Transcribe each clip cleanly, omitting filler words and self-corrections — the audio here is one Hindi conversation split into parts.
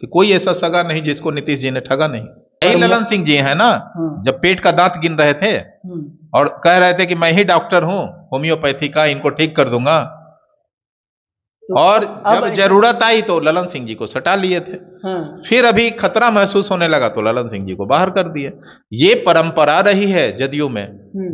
कि कोई ऐसा सगा नहीं जिसको नीतीश जी ने ठगा नहीं। यही पर ललन सिंह जी है ना, जब पेट का दांत गिन रहे थे और कह रहे थे कि मैं ही डॉक्टर हूं होम्योपैथी का, इनको ठीक कर दूंगा। तो और अब जब जरूरत आई तो ललन सिंह जी को सटा लिए थे। फिर अभी खतरा महसूस होने लगा तो ललन सिंह जी को बाहर कर दिए। ये परंपरा रही है जदयू में।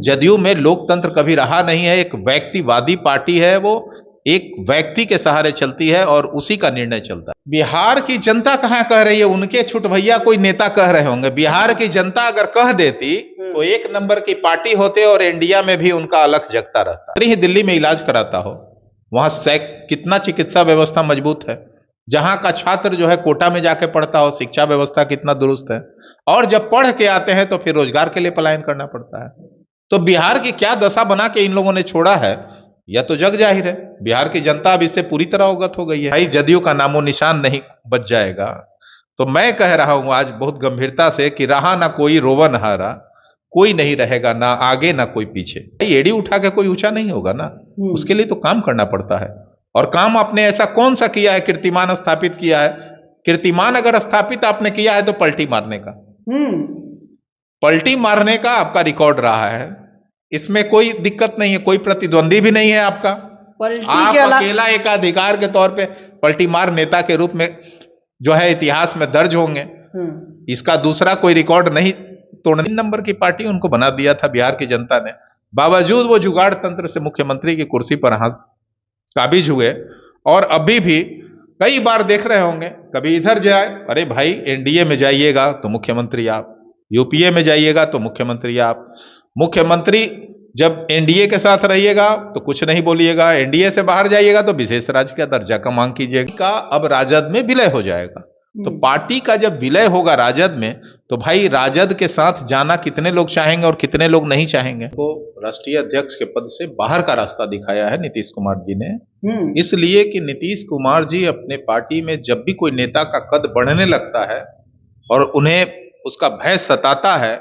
जदयू में लोकतंत्र कभी रहा नहीं है। एक व्यक्तिवादी पार्टी है, वो एक व्यक्ति के सहारे चलती है और उसी का निर्णय चलता है। बिहार की जनता कहां कह रही है, उनके छुट भैया कोई नेता कह रहे होंगे। बिहार की जनता अगर कह देती तो एक नंबर की पार्टी होते और इंडिया में भी उनका अलख जगता रहता। ही दिल्ली में इलाज कराता हो, वहां कितना चिकित्सा व्यवस्था मजबूत है। जहां का छात्र जो है कोटा में जाके पढ़ता हो, शिक्षा व्यवस्था कितना दुरुस्त है। और जब पढ़ के आते हैं तो फिर रोजगार के लिए पलायन करना पड़ता है। तो बिहार की क्या दशा बना के इन लोगों ने छोड़ा है, यह तो जग जाहिर है। बिहार की जनता अब इससे पूरी तरह अवगत हो गई है। भाई जदयू का नामो निशान नहीं बच जाएगा। तो मैं कह रहा हूं आज बहुत गंभीरता से कि रहा ना कोई रोवन हारा, कोई नहीं रहेगा ना आगे ना कोई पीछे। एड़ी उठा के कोई ऊंचा नहीं होगा ना, उसके लिए तो काम करना पड़ता है। और काम आपने ऐसा कौन सा किया है, कीर्तिमान स्थापित किया है? कीर्तिमान अगर स्थापित आपने किया है तो पलटी मारने का, पलटी मारने का आपका रिकॉर्ड रहा है। इसमें कोई दिक्कत नहीं है, कोई प्रतिद्वंदी भी नहीं है आपका। आप अकेला एक अधिकार के तौर पे पलटी मार नेता के रूप में जो है इतिहास में दर्ज होंगे। इसका दूसरा कोई रिकॉर्ड नहीं तोड़ने। 3 नंबर की पार्टी उनको बना दिया था बिहार की जनता ने। बावजूद वो जुगाड़ तंत्र से मुख्यमंत्री की कुर्सी पर हाथ काबिज हुए। और अभी भी कई बार देख रहे होंगे, कभी इधर जाए, अरे भाई एनडीए में जाइएगा तो मुख्यमंत्री आप, यूपीए में जाइएगा तो मुख्यमंत्री आप। मुख्यमंत्री जब एनडीए के साथ रहिएगा तो कुछ नहीं बोलिएगा, एनडीए से बाहर जाइएगा तो विशेष राज्य का दर्जा का मांग कीजिएगा। अब राजद में विलय हो जाएगा। तो पार्टी का जब विलय होगा राजद में, तो भाई राजद के साथ जाना कितने लोग चाहेंगे और कितने लोग नहीं चाहेंगे। तो राष्ट्रीय अध्यक्ष के पद से बाहर का रास्ता दिखाया है नीतीश कुमार जी ने, इसलिए कि नीतीश कुमार जी अपने पार्टी में जब भी कोई नेता का कद बढ़ने लगता है और उन्हें उसका भय सताता है,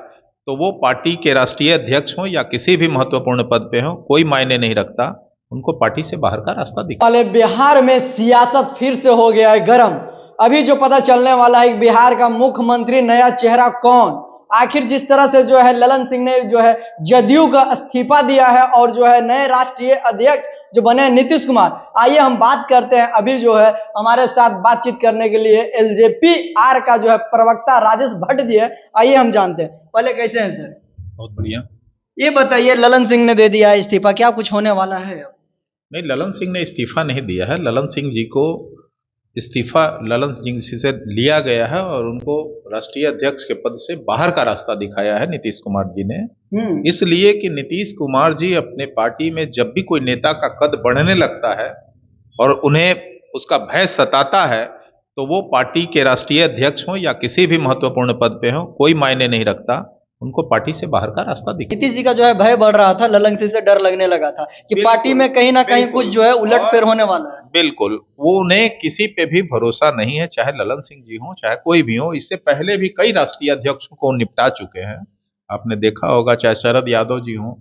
तो वो पार्टी के राष्ट्रीय अध्यक्ष हो या किसी भी महत्वपूर्ण पद पे हो, कोई मायने नहीं रखता, उनको पार्टी से बाहर का रास्ता दिखा। बिहार में सियासत फिर से हो गया है गर्म। अभी जो पता चलने वाला है बिहार का मुख्यमंत्री नया चेहरा कौन। आखिर जिस तरह से जो है ललन सिंह ने जो है जदयू का इस्तीफा दिया है और जो है नए राष्ट्रीय अध्यक्ष जो बने नीतीश कुमार। आइए हम बात करते हैं। अभी जो है हमारे साथ बातचीत करने के लिए एलजेपी आर का जो है प्रवक्ता राजेश भट्ट जी है। आइए हम जानते हैं। पहले कैसे हैं सर? बहुत बढ़िया। ये बताइए, ललन सिंह ने दे दिया है इस्तीफा, क्या कुछ होने वाला है? नहीं, ललन सिंह ने इस्तीफा नहीं दिया है। ललन सिंह जी को इस्तीफा ललन सिंह से लिया गया है और उनको राष्ट्रीय अध्यक्ष के पद से बाहर का रास्ता दिखाया है नीतीश कुमार जी ने। इसलिए कि नीतीश कुमार जी अपने पार्टी में जब भी कोई नेता का कद बढ़ने लगता है और उन्हें उसका भय सताता है, तो वो पार्टी के राष्ट्रीय अध्यक्ष हो या किसी भी महत्वपूर्ण पद पे हो, कोई मायने नहीं रखता, उनको पार्टी से बाहर का रास्ता दिखा। नीतीश जी का जो है भय बढ़ रहा था, ललन सिंह से डर लगने लगा था कि पार्टी में कहीं ना कहीं कुछ जो है उलटफेर होने वाला है। बिल्कुल, वो उन्हें किसी पे भी भरोसा नहीं है, चाहे ललन सिंह जी हो चाहे कोई भी हो। इससे पहले भी कई राष्ट्रीय अध्यक्षों को निपटा चुके हैं, आपने देखा होगा। चाहे शरद यादव जी हो,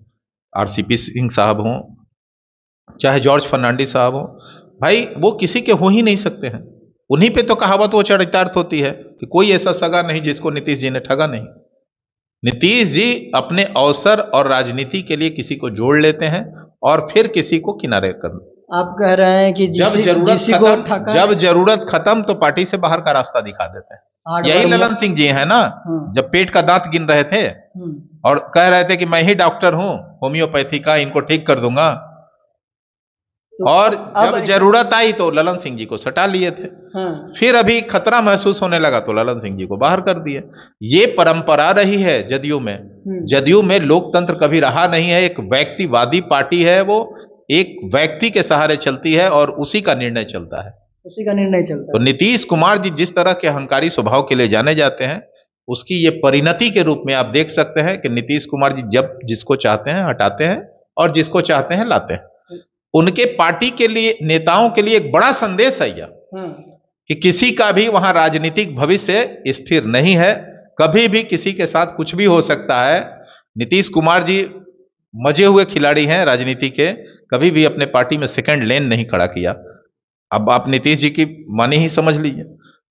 आरसीपी सिंह साहब हो, चाहे जॉर्ज फर्नांडिस साहब हो, भाई वो किसी के हो ही नहीं सकते हैं। उन्हीं पे तो कहावत वो चरितार्थ होती है कि कोई ऐसा सगा नहीं जिसको नीतीश जी ने ठगा नहीं। नीतीश जी अपने अवसर और राजनीति के लिए किसी को जोड़ लेते हैं और फिर किसी को किनारे कर। आप कह रहे हैं कि जब जरूरत खत्म तो पार्टी से बाहर का रास्ता दिखा देते हैं। यही ललन सिंह जी है ना, जब पेट का दांत गिन रहे थे और कह रहे थे कि मैं ही डॉक्टर हूं होम्योपैथी का, इनको ठीक कर दूंगा। और जब जरूरत आई तो ललन सिंह जी को सटा लिए थे। फिर अभी खतरा महसूस होने लगा तो ललन सिंह जी को बाहर कर दिए। ये परंपरा रही है जदयू में। जदयू में लोकतंत्र कभी रहा नहीं है। एक व्यक्तिवादी पार्टी है, वो एक व्यक्ति के सहारे चलती है और उसी का निर्णय चलता है। तो नीतीश कुमार जी जिस तरह के अहंकारी स्वभाव के लिए जाने जाते हैं, उसकी ये परिणति के रूप में आप देख सकते हैं कि नीतीश कुमार जी जब जिसको चाहते हैं हटाते हैं और जिसको चाहते हैं लाते हैं। उनके पार्टी के लिए, नेताओं के लिए एक बड़ा संदेश है यह कि किसी का भी वहां राजनीतिक भविष्य स्थिर नहीं है। कभी भी किसी के साथ कुछ भी हो सकता है। नीतीश कुमार जी मजे हुए खिलाड़ी हैं राजनीति के, कभी भी अपने पार्टी में सेकंड लेन नहीं खड़ा किया। अब आप नीतीश जी की माने ही समझ लीजिए।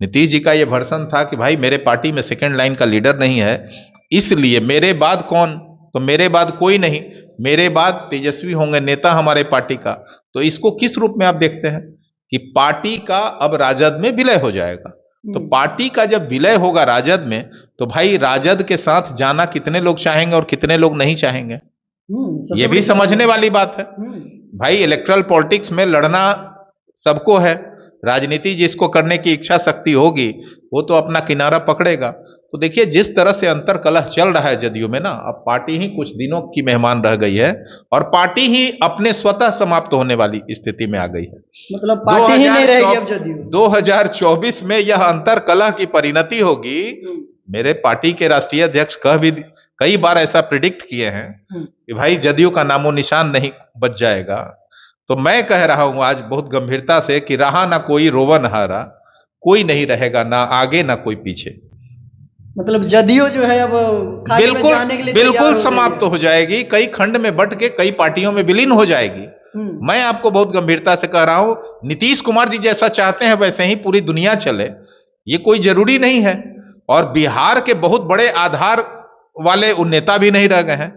नीतीश जी का यह वर्सन था कि भाई मेरे पार्टी में सेकेंड लाइन का लीडर नहीं है, इसलिए मेरे बाद कौन, तो मेरे बाद कोई नहीं, मेरे बाद तेजस्वी होंगे नेता हमारे पार्टी का। तो इसको किस रूप में आप देखते हैं कि पार्टी का अब राजद में विलय हो जाएगा। तो पार्टी का जब विलय होगा राजद में, तो भाई राजद के साथ जाना कितने लोग चाहेंगे और कितने लोग नहीं चाहेंगे, ये भी समझने वाली बात है। भाई इलेक्ट्रल पॉलिटिक्स में लड़ना सबको है, राजनीति जिसको करने की इच्छा शक्ति होगी वो तो अपना किनारा पकड़ेगा। तो देखिए जिस तरह से अंतर कलह चल रहा है जदयू में ना, अब पार्टी ही कुछ दिनों की मेहमान रह गई है और पार्टी ही अपने स्वतः समाप्त होने वाली स्थिति में आ गई है। मतलब पार्टी ही नहीं रहेगी अब जदयू। 2024 में यह अंतर कलह की परिणति होगी। मेरे पार्टी के राष्ट्रीय अध्यक्ष भी कई बार ऐसा प्रिडिक्ट किए हैं कि भाई जदयू का नामो निशान नहीं बच जाएगा। तो मैं कह रहा हूं आज बहुत गंभीरता से कि रहा ना कोई रोवन हारा, कोई नहीं रहेगा ना आगे ना कोई पीछे। मतलब जदयू जो है अब बिल्कुल समाप्त हो जाएगी, कई खंड में बंट के कई पार्टियों में विलीन हो जाएगी। मैं आपको बहुत गंभीरता से कह रहा हूं, नीतीश कुमार जी जैसा चाहते हैं वैसे ही पूरी दुनिया चले, ये कोई जरूरी नहीं है। और बिहार के बहुत बड़े आधार वाले उन नेता भी नहीं रह गए हैं,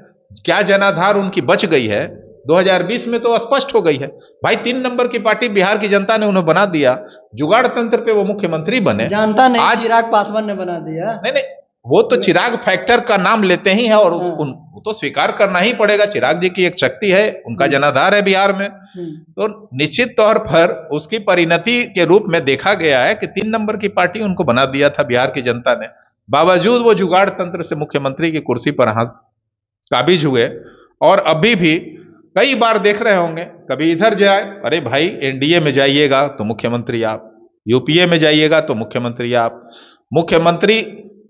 क्या जनाधार उनकी बच गई है 2020 में तो स्पष्ट हो गई है। भाई 3 नंबर की पार्टी बिहार की जनता ने उन्हें बना दिया, जुगाड़ तंत्र पे वो मुख्यमंत्री बने। जानता नहीं, आज चिराग पासवान ने बना दिया। नहीं, वो तो चिराग फैक्टर का नाम लेते ही है और वो तो स्वीकार करना ही पड़ेगा, चिराग जी की एक शक्ति है, उनका जनाधार है बिहार में। तो निश्चित तौर पर उसकी परिणति के रूप में देखा गया है कि 3 नंबर की पार्टी उनको बना दिया था बिहार की जनता ने, बावजूद वो जुगाड़ तंत्र से मुख्यमंत्री की कुर्सी पर काबिज हुए। और अभी भी कई बार देख रहे होंगे, कभी इधर जाए, अरे भाई एनडीए में जाइएगा तो मुख्यमंत्री आप, यूपीए में जाइएगा तो मुख्यमंत्री आप। मुख्यमंत्री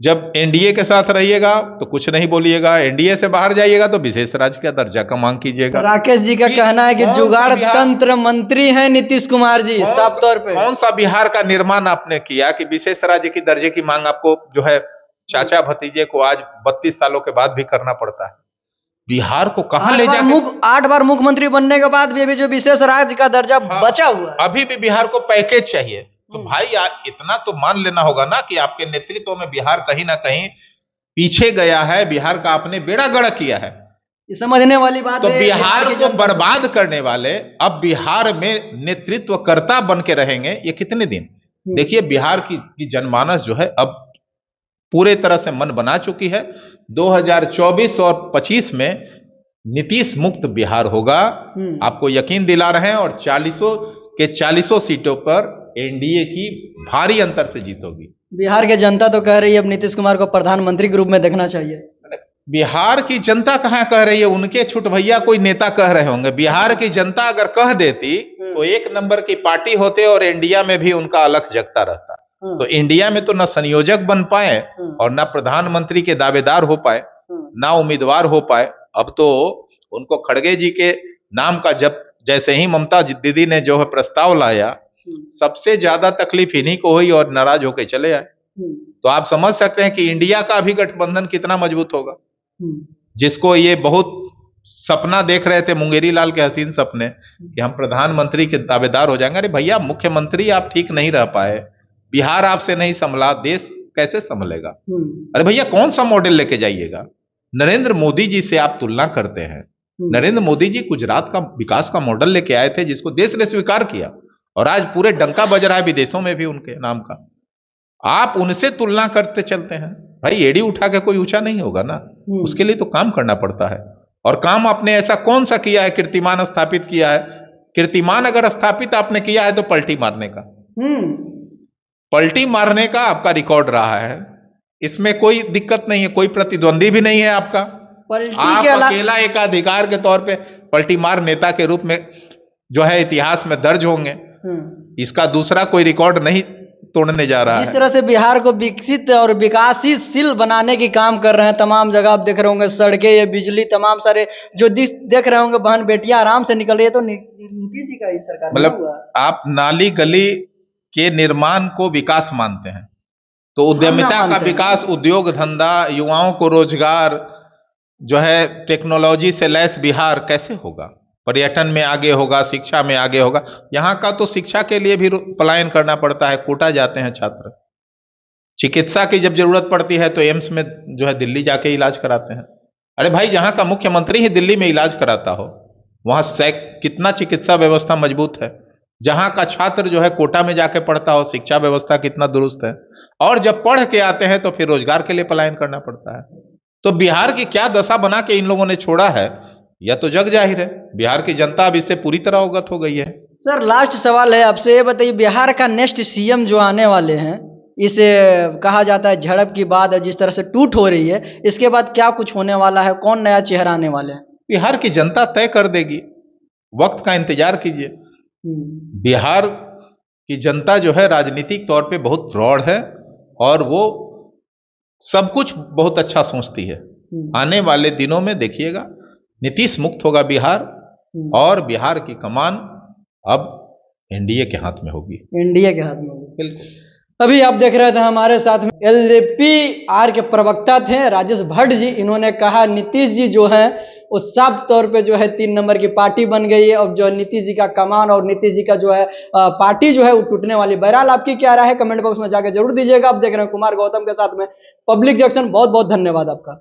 जब एनडीए के साथ रहिएगा तो कुछ नहीं बोलिएगा, एनडीए से बाहर जाइएगा तो विशेष राज्य का दर्जा का मांग कीजिएगा। राकेश जी का कहना है कि जुगाड़ तंत्र मंत्री हैं नीतीश कुमार जी साफ तौर पे। कौन सा बिहार का निर्माण आपने किया कि विशेष राज्य की दर्जे की मांग आपको जो है चाचा भतीजे को आज 32 सालों के बाद भी करना पड़ता है? बिहार को कहां ले जाके 8 बार मुख्यमंत्री बनने के बाद भी अभी जो विशेष राज्य का दर्जा बचा हुआ है, अभी भी बिहार को पैकेज चाहिए। तो भाई इतना तो मान लेना होगा ना कि आपके नेतृत्व में बिहार कहीं ना कहीं पीछे गया है, बिहार का आपने बेड़ा गर्क किया है, ये समझने वाली बात है। तो बिहार को बर्बाद करने वाले अब बिहार में नेतृत्वकर्ता बन के रहेंगे ये कितने दिन? देखिए बिहार की जनमानस जो है अब पूरे तरह से मन बना चुकी है। 2024 और 25 में नीतीश मुक्त बिहार होगा, आपको यकीन दिला रहे हैं। और 40 सीटों पर एनडीए की भारी अंतर से जीत होगी। बिहार की जनता तो कह रही है अब नीतीश कुमार को प्रधानमंत्री के रूप में देखना चाहिए। बिहार की जनता कहां कह रही है, उनके छुट भैया कोई नेता कह रहे होंगे। बिहार की जनता अगर कह देती तो 1 नंबर की पार्टी होते और इंडिया में भी उनका अलख जगता रहता। तो इंडिया में तो न संयोजक बन पाए और न प्रधानमंत्री के दावेदार हो पाए, ना उम्मीदवार हो पाए। अब तो उनको खड़गे जी के नाम का जब जैसे ही ममता दीदी ने जो है प्रस्ताव लाया, सबसे ज्यादा तकलीफ इन्हीं को हुई और नाराज होकर चले आए। तो आप समझ सकते हैं कि इंडिया का भी गठबंधन कितना मजबूत होगा, जिसको ये बहुत सपना देख रहे थे मुंगेरी लाल के हसीन सपने कि हम प्रधानमंत्री के दावेदार हो जाएंगे। अरे भैया मुख्यमंत्री आप ठीक नहीं रह पाए, बिहार आपसे नहीं संभला, देश कैसे संभलेगा? अरे भैया कौन सा मॉडल लेके जाइएगा? नरेंद्र मोदी जी से आप तुलना करते हैं। नरेंद्र मोदी जी गुजरात का विकास का मॉडल लेके आए थे जिसको देश ने स्वीकार किया और आज पूरे डंका बज रहा है विदेशों में भी उनके नाम का। आप उनसे तुलना करते चलते हैं, भाई एड़ी उठा के कोई ऊंचा नहीं होगा ना, उसके लिए तो काम करना पड़ता है। और काम आपने ऐसा कौन सा किया है, कीर्तिमान स्थापित किया है? कीर्तिमान अगर स्थापित आपने किया है तो पलटी मारने का, पलटी मारने का आपका रिकॉर्ड रहा है, इसमें कोई दिक्कत नहीं है, कोई प्रतिद्वंदी भी नहीं है आपका। आप अकेला एक अधिकार के तौर पे पलटी मार नेता के रूप में जो है इतिहास में दर्ज होंगे, इसका दूसरा कोई रिकॉर्ड नहीं तोड़ने जा रहा है। इस तरह से बिहार को विकसित और विकासशील बनाने की काम कर रहे हैं। तमाम जगह आप देख रहे होंगे, सड़कें, ये बिजली, तमाम सारे जो देख रहे होंगे, बहन बेटियां आराम से निकल रही है, तो नीतीश जी का ही सरकार मतलब आप नाली गली के निर्माण को विकास मानते हैं, तो उद्यमिता का विकास, उद्योग धंधा, युवाओं को रोजगार जो है टेक्नोलॉजी से लैस बिहार कैसे होगा? पर्यटन में आगे होगा, शिक्षा में आगे होगा। यहाँ का तो शिक्षा के लिए भी पलायन करना पड़ता है, कोटा जाते हैं छात्र। चिकित्सा की जब जरूरत पड़ती है तो एम्स में जो है दिल्ली जाके इलाज कराते हैं। अरे भाई, जहां का मुख्यमंत्री ही दिल्ली में इलाज कराता हो, वहां कितना चिकित्सा व्यवस्था मजबूत है। जहां का छात्र जो है कोटा में जाके पढ़ता हो, शिक्षा व्यवस्था कितना दुरुस्त है। और जब पढ़ के आते हैं तो फिर रोजगार के लिए पलायन करना पड़ता है। तो बिहार की क्या दशा बना के इन लोगों ने छोड़ा है, यह तो जग जाहिर है। बिहार की जनता अब इससे पूरी तरह अवगत हो गई है। सर लास्ट सवाल है आपसे, ये बताइए, बिहार का नेक्स्ट सीएम जो आने वाले हैं, इसे कहा जाता है झड़प की बात है, जिस तरह से टूट हो रही है, इसके बाद क्या कुछ होने वाला है, कौन नया चेहरा आने वाले हैं? बिहार की जनता तय कर देगी, वक्त का इंतजार कीजिए। बिहार की जनता जो है राजनीतिक तौर पे बहुत प्रौढ़ है और वो सब कुछ बहुत अच्छा सोचती है। आने वाले दिनों में देखिएगा, नीतीश मुक्त होगा बिहार और बिहार की कमान अब एनडीए के हाथ में होगी। एनडीए के हाथ में होगी, बिल्कुल। अभी आप देख रहे थे हमारे साथ में एलजेपी के प्रवक्ता थे राजेश भट्ट जी। इन्होंने कहा नीतीश जी जो है वो साफ तौर पे जो है 3 नंबर की पार्टी बन गई है। अब जो है नीतीश जी का कमान और नीतीश जी का जो है पार्टी जो है वो टूटने वाली। बहरहाल आपकी क्या राय है, कमेंट बॉक्स में जाकर जरूर दीजिएगा। आप देख रहे हैं कुमार गौतम के साथ में पब्लिक जंक्शन। बहुत बहुत धन्यवाद आपका।